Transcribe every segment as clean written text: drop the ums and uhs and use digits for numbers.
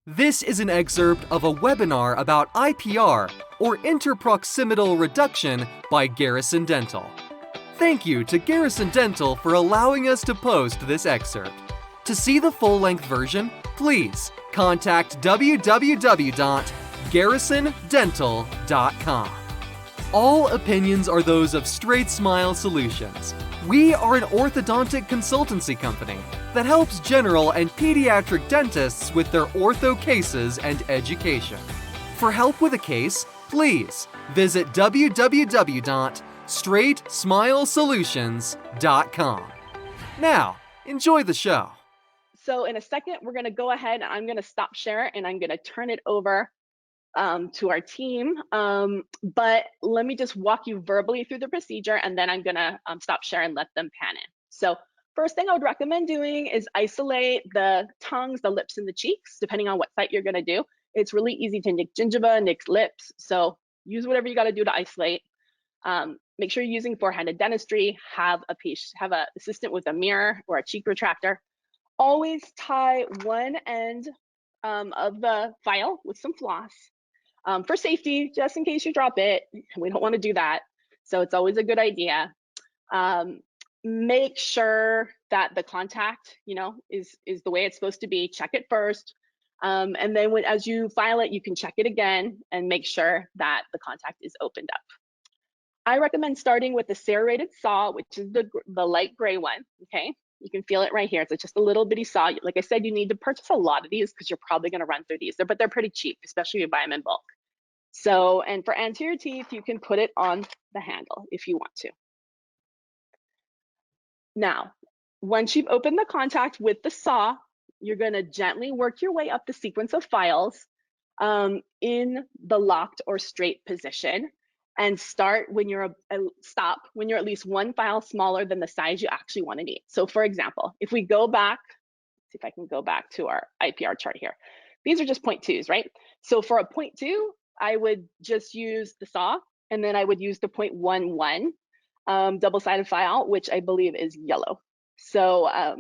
This is an excerpt of a webinar about IPR, or interproximal reduction, by Garrison Dental. Thank you to Garrison Dental for allowing us to post this excerpt. To see the full-length version, please contact www.garrisondental.com. All opinions are those of StraightSmile Solutions. We are an orthodontic consultancy company that helps general and pediatric dentists with their ortho cases and education. For help with a case, please visit www.straightsmilesolutions.com. Now, enjoy the show. So in a second, we're going to go ahead and I'm going to stop share and I'm going to turn it over to our team. But let me just walk you verbally through the procedure and then I'm going to stop share and let them pan in. So first thing I would recommend doing is isolate the tongues, the lips, and the cheeks, depending on what site you're going to do. It's really easy to nick gingiva, nick lips. So use whatever you got to do to isolate. Make sure you're using four-handed dentistry. Have an assistant with a mirror or a cheek retractor. Always tie one end of the file with some floss for safety, just in case you drop it. We don't want to do that. So it's always a good idea. Make sure that the contact, is the way it's supposed to be. Check it first. And then as you file it, you can check it again and make sure that the contact is opened up. I recommend starting with the serrated saw, which is the light gray one, okay? You can feel it right here. It's just a little bitty saw. Like I said, you need to purchase a lot of these because you're probably gonna run through these, but they're pretty cheap, especially if you buy them in bulk. So, and for anterior teeth, you can put it on the handle if you want to. Now, once you've opened the contact with the saw, you're gonna gently work your way up the sequence of files in the locked or straight position, and stop when you're at least one file smaller than the size you actually want to need. So for example, if we go back, see if I can go back to our IPR chart here. These are just 0.2s, right? So for a 0.2, I would just use the saw, and then I would use the 0.11 double-sided file, which I believe is yellow. So I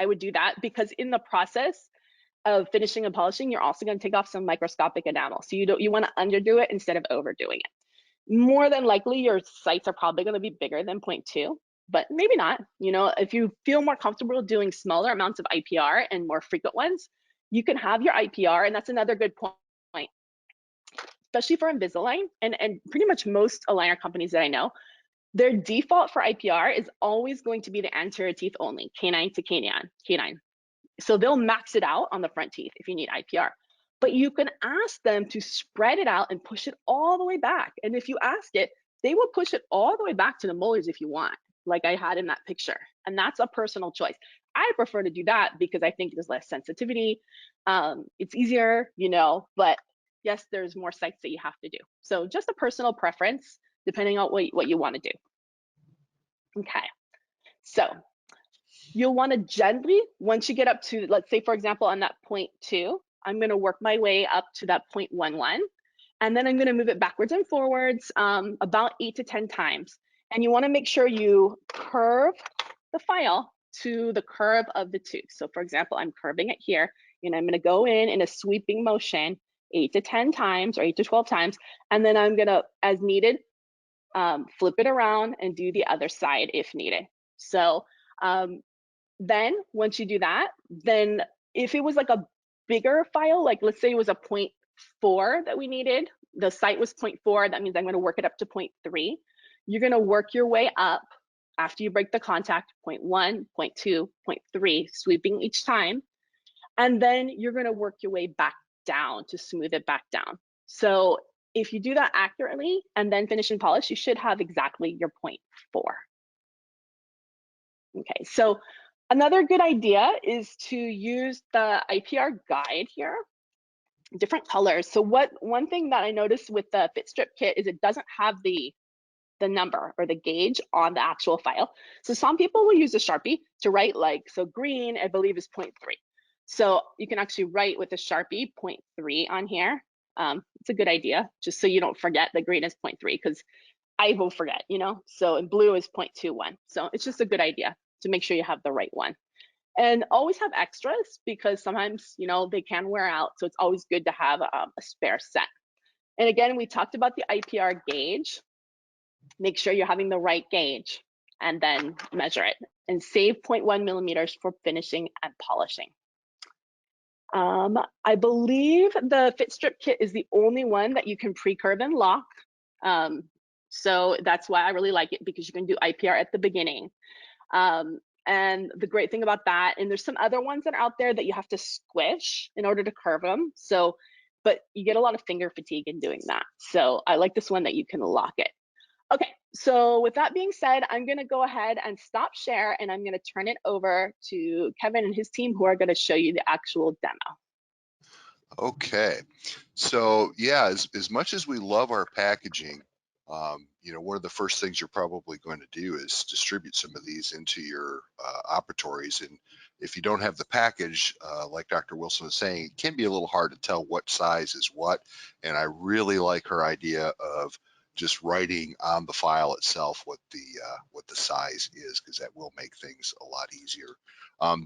would do that because in the process of finishing and polishing, you're also going to take off some microscopic enamel. So you want to underdo it instead of overdoing it. More than likely, your sites are probably going to be bigger than 0.2, but maybe not. If you feel more comfortable doing smaller amounts of IPR and more frequent ones, you can have your IPR, and that's another good point, especially for Invisalign and pretty much most aligner companies that I know. Their default for IPR is always going to be the anterior teeth only, canine to canine. So they'll max it out on the front teeth if you need IPR. But you can ask them to spread it out and push it all the way back. And if you ask it, they will push it all the way back to the molars if you want, like I had in that picture. And that's a personal choice. I prefer to do that because I think there's less sensitivity. It's easier, but yes, there's more sites that you have to do. So just a personal preference, depending on what you want to do. Okay, so you'll want to gently, once you get up to, let's say, for example, on that 0.2, I'm going to work my way up to that 0.11, and then I'm going to move it backwards and forwards about 8 to 10 times. And you want to make sure you curve the file to the curve of the tooth. So for example, I'm curving it here, and I'm going to go in a sweeping motion 8 to 10 times or 8 to 12 times, and then I'm going to, as needed, flip it around and do the other side if needed. So then once you do that, then if it was like a bigger file, like let's say it was a 0.4 that we needed, the site was 0.4, that means I'm going to work it up to 0.3. You're going to work your way up after you break the contact, 0.1, 0.2, 0.3, sweeping each time. And then you're going to work your way back down to smooth it back down. So if you do that accurately and then finish and polish, you should have exactly your 0.4. Okay, so another good idea is to use the IPR guide here, different colors. So one thing that I noticed with the Fit Strip kit is it doesn't have the number or the gauge on the actual file. So some people will use a Sharpie to write, so green, I believe, is 0.3. So you can actually write with a Sharpie 0.3 on here. It's a good idea, just so you don't forget that green is 0.3, because I will forget, so, and blue is 0.21. So it's just a good idea to make sure you have the right one. And always have extras because sometimes, they can wear out. So it's always good to have a spare set. And again, we talked about the IPR gauge. Make sure you're having the right gauge and then measure it and save 0.1 millimeters for finishing and polishing. I believe the fit strip kit is the only one that you can pre-curve and lock. So that's why I really like it, because you can do IPR at the beginning. And the great thing about that, and there's some other ones that are out there that you have to squish in order to curve them. So, but you get a lot of finger fatigue in doing that. So I like this one that you can lock it. Okay, so with that being said, I'm gonna go ahead and stop share, and I'm gonna turn it over to Kevin and his team, who are gonna show you the actual demo. Okay, so yeah, as much as we love our packaging, one of the first things you're probably going to do is distribute some of these into your operatories. And if you don't have the package, like Dr. Wilson was saying, it can be a little hard to tell what size is what. And I really like her idea of just writing on the file itself what the size is, because that will make things a lot easier.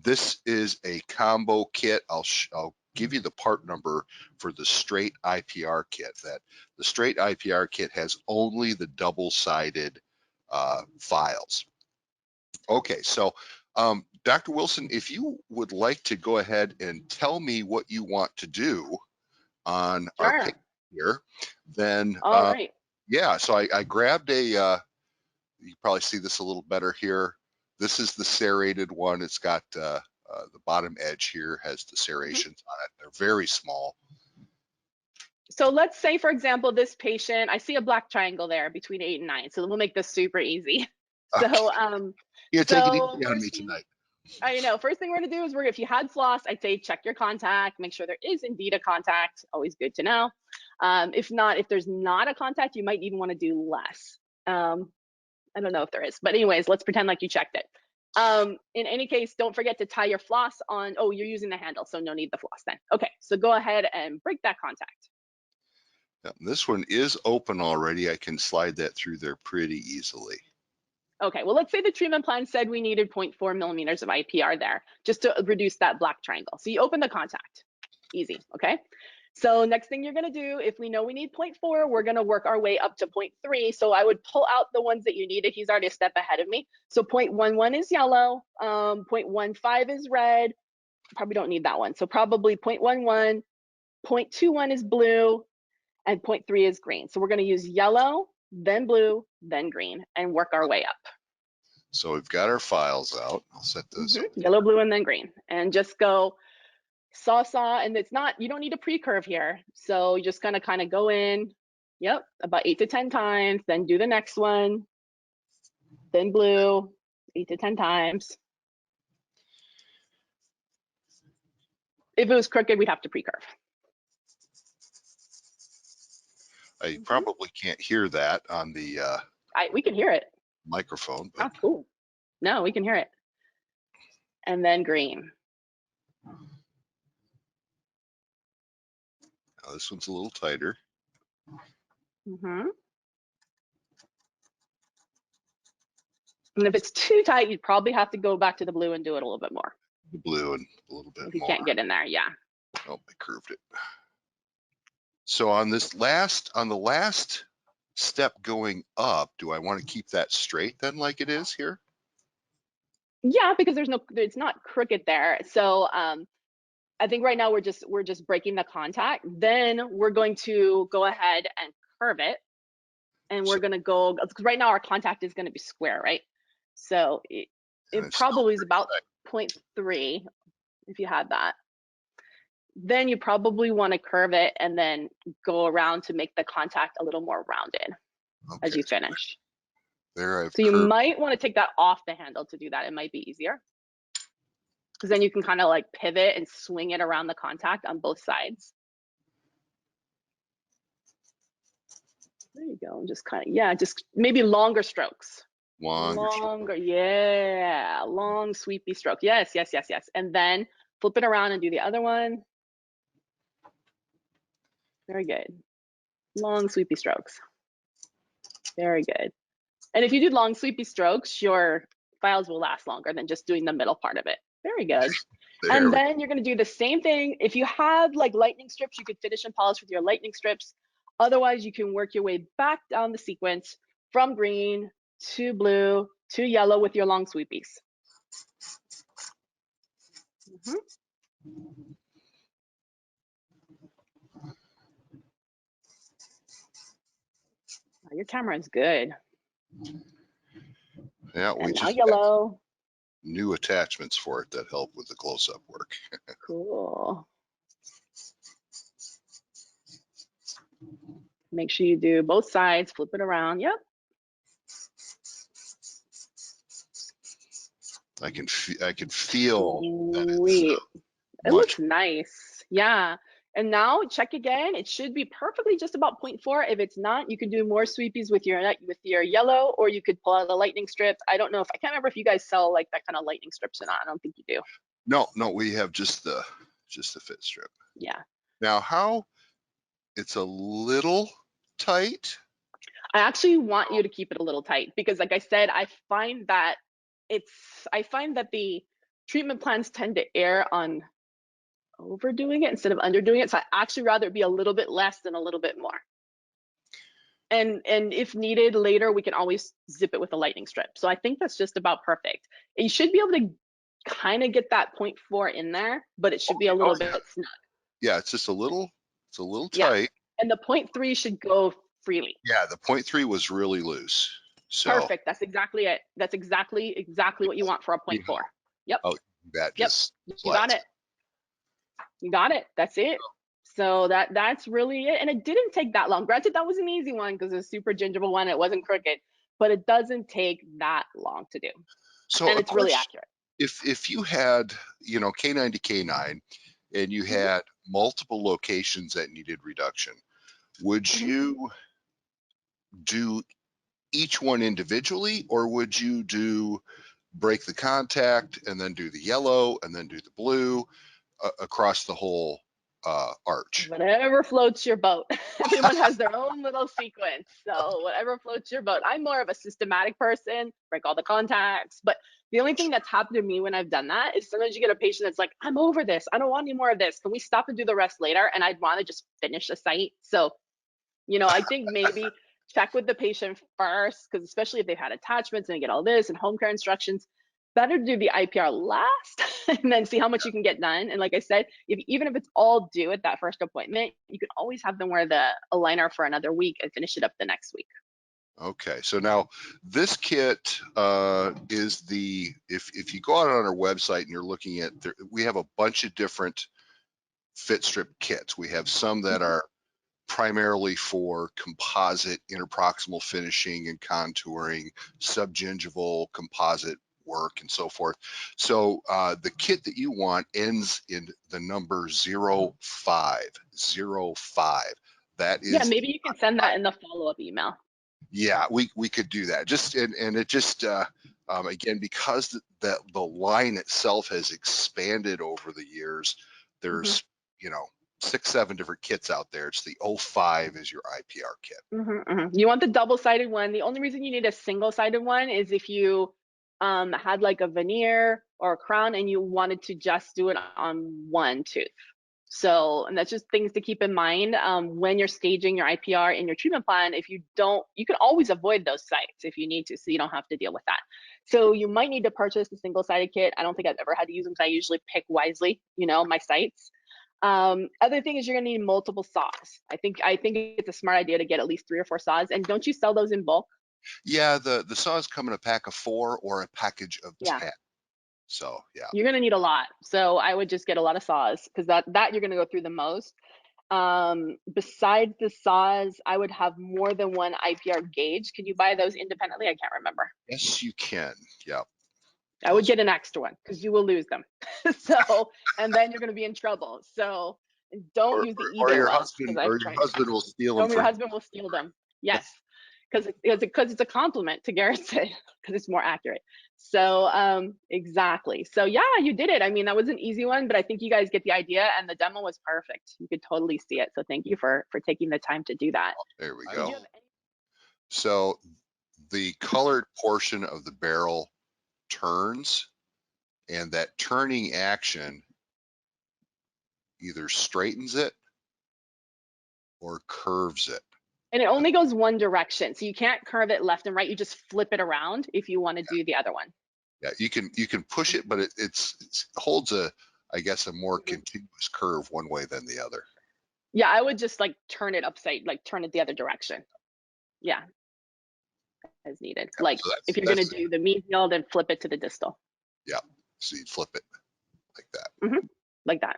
This is a combo kit. I'll give you the part number for the straight IPR kit. That the straight IPR kit has only the double-sided files. Okay, so Dr. Wilson, if you would like to go ahead and tell me what you want to do on our page here, then All right. Yeah, so I grabbed a, you can probably see this a little better here. This is the serrated one. It's got the bottom edge here has the serrations on it. They're very small. So let's say, for example, this patient, I see a black triangle there between 8 and 9. So we'll make this super easy. Okay. So, You're taking it easy on me tonight. I know. First thing we're gonna do is if you had floss, I'd say check your contact, make sure there is indeed a contact. Always good to know. If not, if there's not a contact, you might even want to do less. I don't know if there is, but anyways, let's pretend like you checked it. In any case, don't forget to tie your floss on. Oh, you're using the handle, so no need the floss then. Okay, so go ahead and break that contact. Now, this one is open already. I can slide that through there pretty easily. Okay, well, let's say the treatment plan said we needed 0.4 millimeters of IPR there, just to reduce that black triangle. So you open the contact, easy, okay? So next thing you're gonna do, if we know we need 0.4, we're gonna work our way up to 0.3. So I would pull out the ones that you needed. He's already a step ahead of me. So 0.11 is yellow, 0.15 is red. Probably don't need that one. So probably 0.11, 0.21 is blue, and 0.3 is green. So we're gonna use yellow, then blue, then green, and work our way up. So we've got our files out. I'll set those up. Yellow, blue, and then green. And just go saw, and it's not, you don't need a pre-curve here. So you're just gonna kind of go in, yep, about 8 to 10 times, then do the next one, then blue, 8 to 10 times. If it was crooked, we'd have to pre-curve. You probably can't hear that on the We can hear it. Microphone. But... Oh, cool. No, we can hear it. And then green. Now this one's a little tighter. And if it's too tight, you'd probably have to go back to the blue and do it a little bit more. The blue and a little bit more. If you can't get in there, yeah. Oh, I curved it. So on the last step going up, do I want to keep that straight then, like it is here? Yeah, because it's not crooked there. So I think right now we're just breaking the contact. Then we're going to go ahead and curve it, and we're going to go, because right now our contact is going to be square, right? So it probably is about 0.3 if you had that. Then you probably want to curve it and then go around to make the contact a little more rounded as you finish. There, so you might want to take that off the handle to do that. It might be easier, because then you can kind of like pivot and swing it around the contact on both sides. There you go. Just kind of, yeah, just maybe longer strokes. Longer, yeah, long sweepy stroke. Yes. And then flip it around and do the other one. Very good. Long sweepy strokes. Very good. And if you do long sweepy strokes, your files will last longer than just doing the middle part of it. Very good. There And we go. then you're going to do the same thing. If you have like lightning strips, you could finish and polish with your lightning strips. Otherwise, you can work your way back down the sequence from green to blue to yellow with your long sweepies. Your camera is good. Yeah, we And now just have yellow. new attachments for it that help with the close-up work. Cool. Make sure you do both sides, flip it around. Yep. I can feel that it's Sweet. It much. looks nice. Yeah. And now check again. It should be perfectly just about 0.4. If it's not, you can do more sweepies with your yellow, or you could pull out a lightning strip. I don't know if I can't remember if you guys sell like that kind of lightning strips or not. I don't think you do. No, we have just the fit strip. Yeah. Now, how it's a little tight. I actually want you to keep it a little tight because, like I said, I find that the treatment plans tend to err on overdoing it instead of underdoing it. So I actually rather it be a little bit less than a little bit more. And if needed later, we can always zip it with a lightning strip. So I think that's just about perfect. You should be able to kind of get that 0.4 in there, but it should be a little bit snug. Yeah, it's just a little tight. Yeah. And the 0.3 should go freely. Yeah, the 0.3 was really loose. So perfect. That's exactly it. That's exactly what you want for a 0.4. Yep. Oh, that just you got it. You got it. That's it. So that's really it. And it didn't take that long. Granted, that was an easy one because it was a super gingival one. It wasn't crooked, but it doesn't take that long to do. So and it's really accurate. If you had, K9 to K9 and you had multiple locations that needed reduction, would you do each one individually, or would you break the contact and then do the yellow and then do the blue across the whole arch? Whatever floats your boat. Everyone has their own little sequence. So whatever floats your boat. I'm more of a systematic person, break all the contacts. But the only thing that's happened to me when I've done that is sometimes you get a patient that's like, I'm over this. I don't want any more of this. Can we stop and do the rest later? And I'd want to just finish the site. So, I think maybe check with the patient first, because especially if they've had attachments and they get all this and home care instructions, better to do the IPR last and then see how much you can get done. And like I said, even if it's all due at that first appointment, you can always have them wear the aligner for another week and finish it up the next week. Okay, so now this kit is if you go out on our website and you're looking at, we have a bunch of different fit strip kits. We have some that are primarily for composite interproximal finishing and contouring, subgingival composite work and so forth. So the kit that you want ends in the number 0505. That is, yeah, maybe you can send that in the follow-up email. Yeah, we could do that. And it just again, because the line itself has expanded over the years, there's 6-7 different kits out there. It's the 05 is your IPR kit. You want the double-sided one. The only reason you need a single-sided one is if you had like a veneer or a crown and you wanted to just do it on one tooth. So, and that's just things to keep in mind when you're staging your IPR in your treatment plan. If you don't, you can always avoid those sites if you need to, so you don't have to deal with that. So you might need to purchase the single-sided kit. I don't think I've ever had to use them because I usually pick wisely, my sites. Other thing is you're gonna need multiple saws. I think it's a smart idea to get at least 3 or 4 saws. And don't you sell those in bulk? Yeah, the saws come in a pack of 4 or a package of 10. So yeah, you're gonna need a lot. So I would just get a lot of saws because that you're gonna go through the most. Besides the saws, I would have more than one IPR gauge. Can you buy those independently? I can't remember. Yes, you can. Yeah. I would get an extra one because you will lose them. So, and then you're gonna be in trouble. So don't use the eBay ones because your husband will steal them. Your husband will steal them. Yes. Because it's a compliment to Garrison because it's more accurate. So exactly. So yeah, you did it. I mean, that was an easy one, but I think you guys get the idea, and the demo was perfect. You could totally see it. So thank you for taking the time to do that. There we go. So the colored portion of the barrel turns and that turning action either straightens it or curves it. And it only goes one direction. So you can't curve it left and right. You just flip it around if you want to do the other one. Yeah, you can push it, but it holds I guess a more continuous curve one way than the other. Yeah, I would just like turn it turn it the other direction. Yeah, as needed. Yeah, Like so if you're going to do the medial, then flip it to the distal. Yeah, so you flip it like that. Like that.